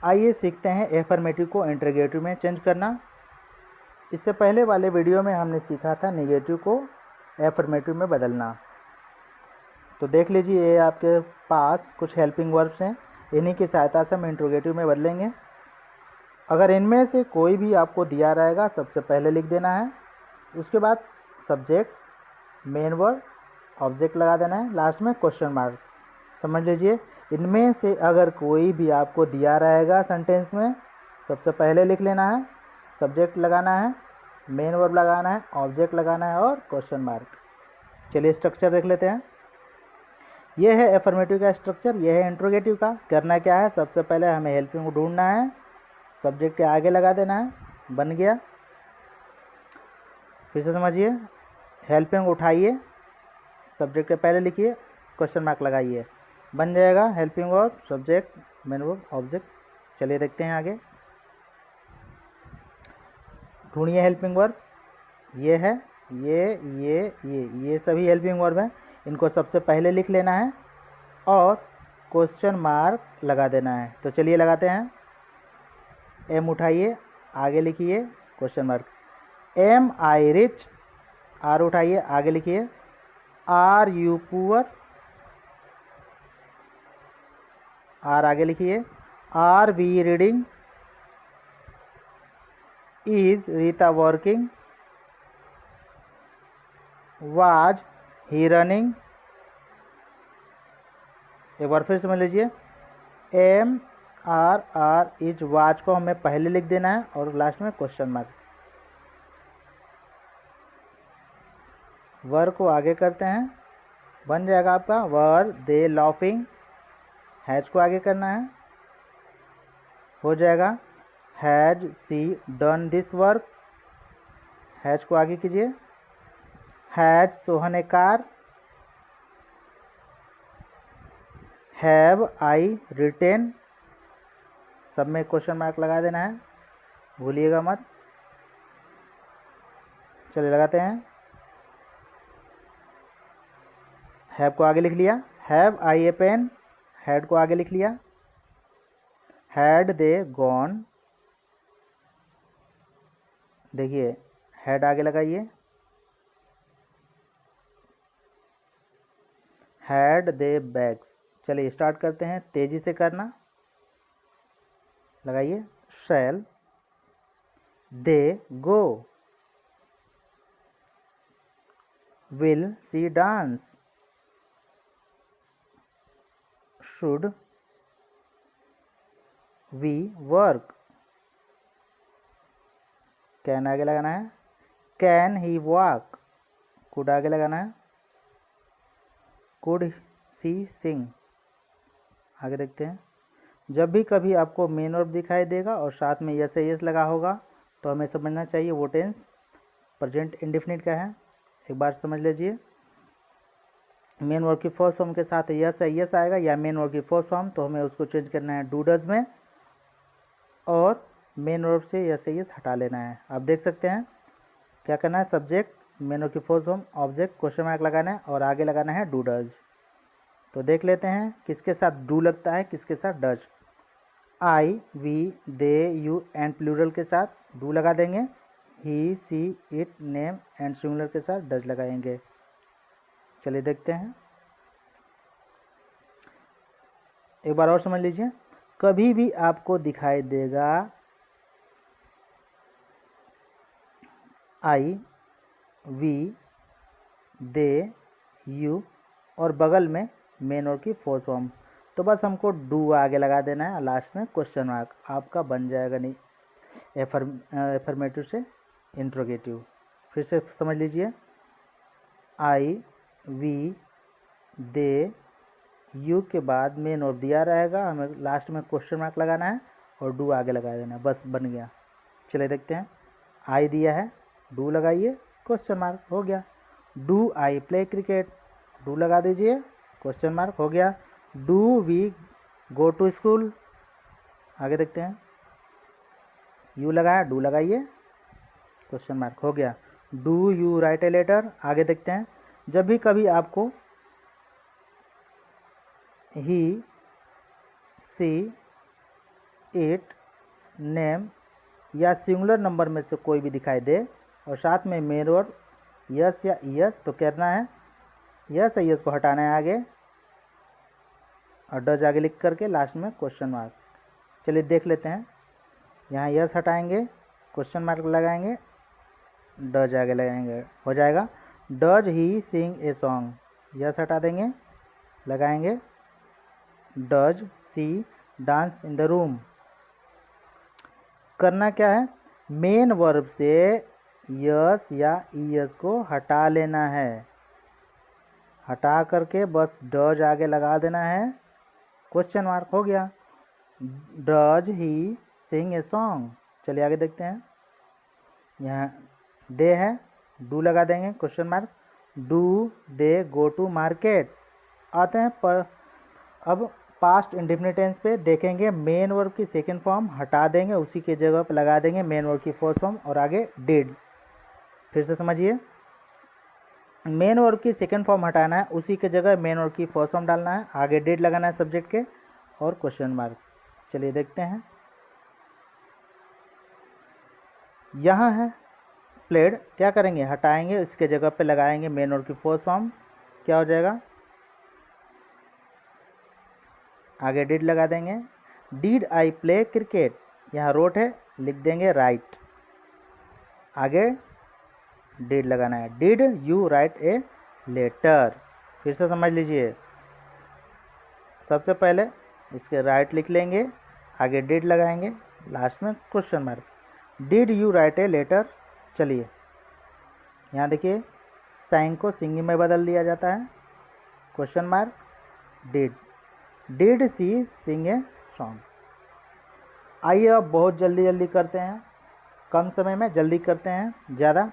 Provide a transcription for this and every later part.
आइए सीखते हैं एफर्मेटिव को इंटरोगेटिव में चेंज करना। इससे पहले वाले वीडियो में हमने सीखा था नेगेटिव को एफर्मेटिव में बदलना। तो देख लीजिए, ये आपके पास कुछ हेल्पिंग वर्ब्स हैं, इन्हीं की सहायता से हम इंटरोगेटिव में बदलेंगे। अगर इनमें से कोई भी आपको दिया रहेगा, सबसे पहले लिख देना है, उसके बाद सब्जेक्ट, मेन वर्ब, ऑब्जेक्ट लगा देना है, लास्ट में क्वेश्चन मार्क। समझ लीजिए, इनमें से अगर कोई भी आपको दिया रहेगा सेंटेंस में, सबसे पहले लिख लेना है, सब्जेक्ट लगाना है, मेन वर्ब लगाना है, ऑब्जेक्ट लगाना है और क्वेश्चन मार्क। चलिए स्ट्रक्चर देख लेते हैं। यह है एफर्मेटिव का स्ट्रक्चर, यह है इंट्रोगेटिव का। करना क्या है, सबसे पहले हमें हेल्पिंग को ढूंढना है, सब्जेक्ट के आगे लगा देना है, बन गया। फिर से समझिए, हेल्पिंग उठाइए, सब्जेक्ट के पहले लिखिए, क्वेश्चन मार्क लगाइए, बन जाएगा helping verb, subject, main verb, object. चलिए देखते हैं आगे। ढूंढिए हेल्पिंग वर्ब, ये है, ये सभी हेल्पिंग वर्ब हैं। इनको सबसे पहले लिख लेना है और क्वेश्चन मार्क लगा देना है। तो चलिए लगाते हैं। एम उठाइए, आगे लिखिए, question mark. Am I rich, are उठाइए, आगे लिखिए, आर यू पुअर, आर आगे लिखिए, are we reading, is Rita working, was he running. एक बार फिर समझ लीजिए, एम आर इज, वाज को हमें पहले लिख देना है और लास्ट में क्वेश्चन मार्क। वर को आगे करते हैं, बन जाएगा आपका वर दे लॉफिंग। हैज को आगे करना है, हो जाएगा has she done this work. Has को आगे कीजिए, has Sohan a car, have I written. सब में क्वेश्चन मार्क लगा देना है, भूलिएगा मत। चलिए लगाते हैं। हैव को आगे लिख लिया, have I a pen, had को आगे लिख लिया, हैड दे गॉन। देखिए, हैड आगे लगाइए, हैड दे बैग्स। चलिए स्टार्ट करते हैं, तेजी से करना। लगाइए, shall they go, will see dance, should we work. Can आगे लगाना है, कैन ही वॉक, कुड आगे लगाना है, कुड सी सिंग। आगे देखते हैं। जब भी कभी आपको मेन वर्ब दिखाई देगा और साथ में यस यस लगा होगा, तो हमें समझना चाहिए वो टेंस प्रेजेंट इंडेफिनिट का है। एक बार समझ लीजिए, मेन वर्ब की फर्स्ट फॉर्म के साथ यस यस आएगा, या मेन वर्ब की फर्स्ट फॉर्म, तो हमें उसको चेंज करना है डू डज में, और मेन वर्ब से यस यस हटा लेना है। आप देख सकते हैं क्या करना है, सब्जेक्ट, मेन वर्ब की first form, object, question mark लगाना है और आगे लगाना है डू डज। तो देख लेते हैं किसके साथ डू लगता है, किसके साथ does. I we they you and plural के साथ डू लगा देंगे, he she it name and singular के साथ डज लगाएंगे। चलिए देखते हैं, एक बार और समझ लीजिए। कभी भी आपको दिखाई देगा आई वी दे यू और बगल में मेन वर्ब की फोर्थ फॉर्म, तो बस हमको डू आगे लगा देना है, लास्ट में क्वेश्चन मार्क। आपका बन जाएगा नहीं एफर्मेटिव से इंट्रोगेटिव। फिर से समझ लीजिए, आई वी दे यू के बाद मेन वर्ब दिया रहेगा, हमें लास्ट में क्वेश्चन मार्क लगाना है और डू आगे लगा देना है, बस बन गया। चलिए देखते हैं, आई दिया है, डू लगाइए, क्वेश्चन मार्क, हो गया। Do I play cricket, do लगा दीजिए, क्वेश्चन मार्क, हो गया। Do we go to school, आगे देखते हैं, यू लगाया, डू लगाइए, क्वेश्चन मार्क, हो गया। Do you write a letter, आगे देखते हैं। जब भी कभी आपको ही सी इट नेम या सिंगुलर नंबर में से कोई भी दिखाई दे और साथ में मेन वर्ब यस या यस, तो करना है यस या यस को हटाना है आगे और डज आगे लिख करके लास्ट में क्वेश्चन मार्क। चलिए देख लेते हैं। यहाँ यस हटाएंगे, क्वेश्चन मार्क लगाएंगे, डज आगे लगाएंगे, हो जाएगा does he sing a song. S हटा देंगे, लगाएंगे does she dance in the room. करना क्या है, मेन वर्ब से यस या ईएस को हटा लेना है, हटा करके बस डज आगे लगा देना है, क्वेश्चन मार्क, हो गया does he sing a song. चलिए आगे देखते हैं। यहाँ दे है, डू लगा देंगे, question mark, do they go to market. आते हैं पर अब पास्ट इंडेफिनिट टेंस पे देखेंगे। मेन वर्ब की सेकंड फॉर्म हटा देंगे, उसी के जगह पे लगा देंगे मेन वर्ब की फर्स्ट फॉर्म और आगे डिड। फिर से समझिए, मेन वर्ब की सेकंड फॉर्म हटाना है, उसी के जगह मेन वर्ब की फर्स्ट फॉर्म डालना है, आगे डिड लगाना है सब्जेक्ट के और क्वेश्चन मार्क। चलिए देखते हैं। यहाँ है प्लेड, क्या करेंगे, हटाएंगे, इसके जगह पे लगाएंगे मेन वर्ब की फर्स्ट फॉर्म, क्या हो जाएगा, आगे डिड लगा देंगे। डिड आई प्ले क्रिकेट, यहाँ रोट है, लिख देंगे राइट, आगे डिड लगाना है, did you write a letter. फिर से समझ लीजिए, सबसे पहले इसके राइट लिख लेंगे, आगे डिड लगाएंगे, लास्ट में question mark, did you write a letter. चलिए यहाँ देखिए, साइन को सिंगिंग में बदल दिया जाता है, question mark, did she sing a song. आइए अब बहुत जल्दी जल्दी करते हैं, कम समय में जल्दी करते हैं ज़्यादा,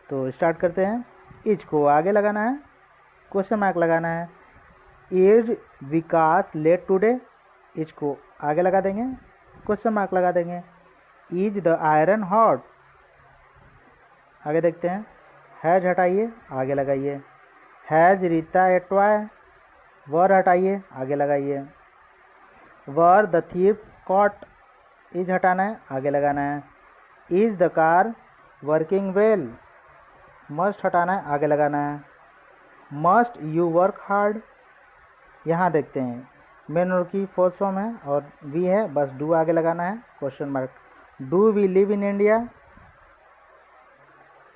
तो स्टार्ट करते हैं। इज को आगे लगाना है, क्वेश्चन मार्क लगाना है, is Vikas late today, is को आगे लगा देंगे, क्वेश्चन मार्क लगा देंगे, इज द आयरन हॉट, आगे देखते हैं, हैज हटाइए, आगे लगाइए, has Rita a toy, were हटाइए, आगे लगाइए, were the thieves caught, is हटाना है, आगे लगाना है, is the car working well, must हटाना है, आगे लगाना है, मस्ट यू वर्क हार्ड। यहाँ देखते हैं मेन वर्ब की फर्स्ट फॉर्म है और वी है, बस डू आगे लगाना है, question mark, do we live in India.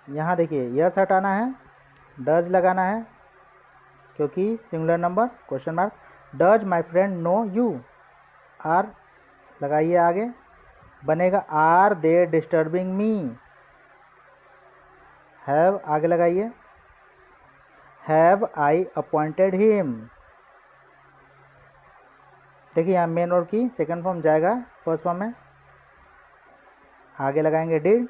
यहाँ देखिए यस हटाना है, डज लगाना है क्योंकि singular number, question mark, does my friend know you, are लगाइए, आगे बनेगा are they disturbing me, have आगे लगाइए, हैव आई अपॉइंटेड हिम। देखिए यहाँ मेन वर्ब की सेकंड फॉर्म जाएगा फर्स्ट फॉर्म में, आगे लगाएंगे डिड,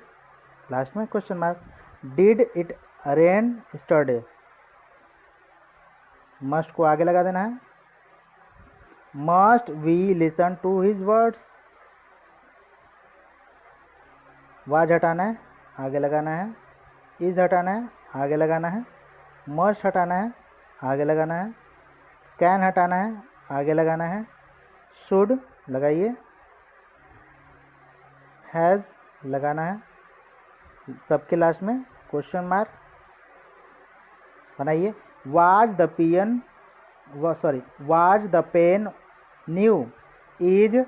लास्ट में question mark, did it rain yesterday, must को आगे लगा देना है, must we listen to his words, was हटाना है, आगे लगाना है, इज हटाना है, आगे लगाना है, मस्ट हटाना है, आगे लगाना है, कैन हटाना है, आगे लगाना है, शुड लगाइए, हैज़ लगाना है, सबके लास्ट में क्वेश्चन मार्क बनाइए, was the pen new, is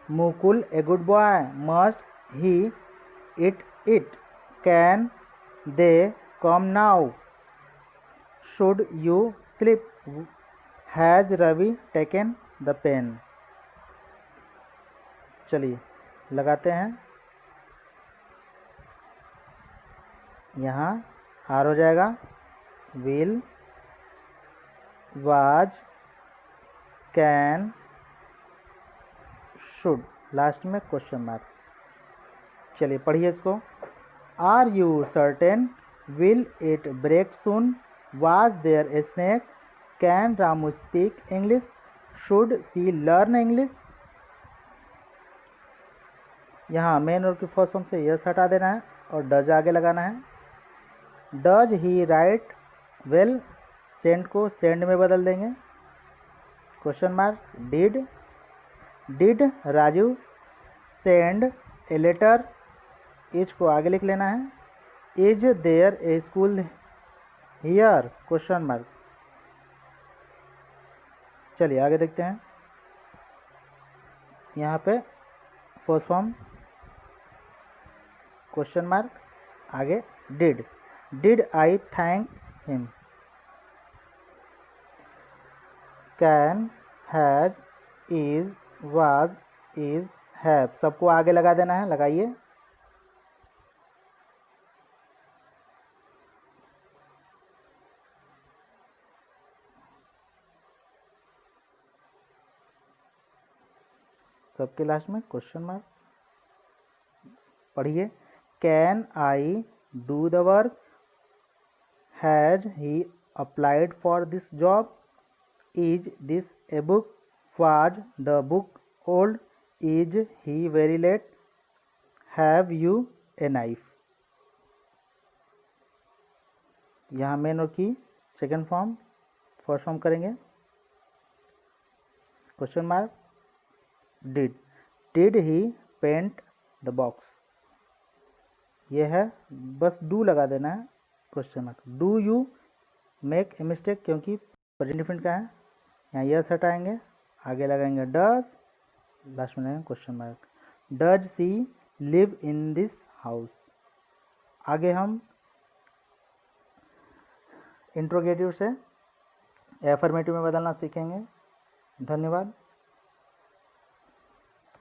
Mukul a good boy, must he eat, can they come now, should you sleep, has Ravi taken the pen. चलिए लगाते हैं, यहाँ आर हो जाएगा, will, was, can, should, last में question mark. चलिए पढ़िए इसको, are you certain, will it break soon, was there a snake, can Ramu speak English, should she learn English. यहाँ मेन वर्ब की फर्स्ट फॉर्म से यस हटा देना है और डज आगे लगाना है, does he write well, send को सेंड में बदल देंगे, question mark, did did Raju send a letter, is को आगे लिख लेना है। Is there a school here, question mark. चलिए आगे देखते हैं। यहाँ पे फर्स्ट फॉर्म क्वेश्चन मार्क, आगे did I thank him. Can, has, is, was, is, have, सबको आगे लगा देना है, लगाइए। सबके लास्ट में क्वेश्चन मार्क। पढ़िए। Can I do the work, has he applied for this job, is this a book, was the book old, is he very late, have you a knife. यहाँ मेन और की second form, first form करेंगे। Question mark did he paint the box, ये है, बस do लगा देना है, question mark. Do you make a mistake, क्योंकि प्रेजेंट डिफरेंट का है, यहाँ यस हटाएंगे, आगे लगाएंगे डज, लास्ट में लगाएंगे question mark. Does she live in this house, आगे हम इंट्रोगेटिव से एफर्मेटिव में बदलना सीखेंगे। धन्यवाद।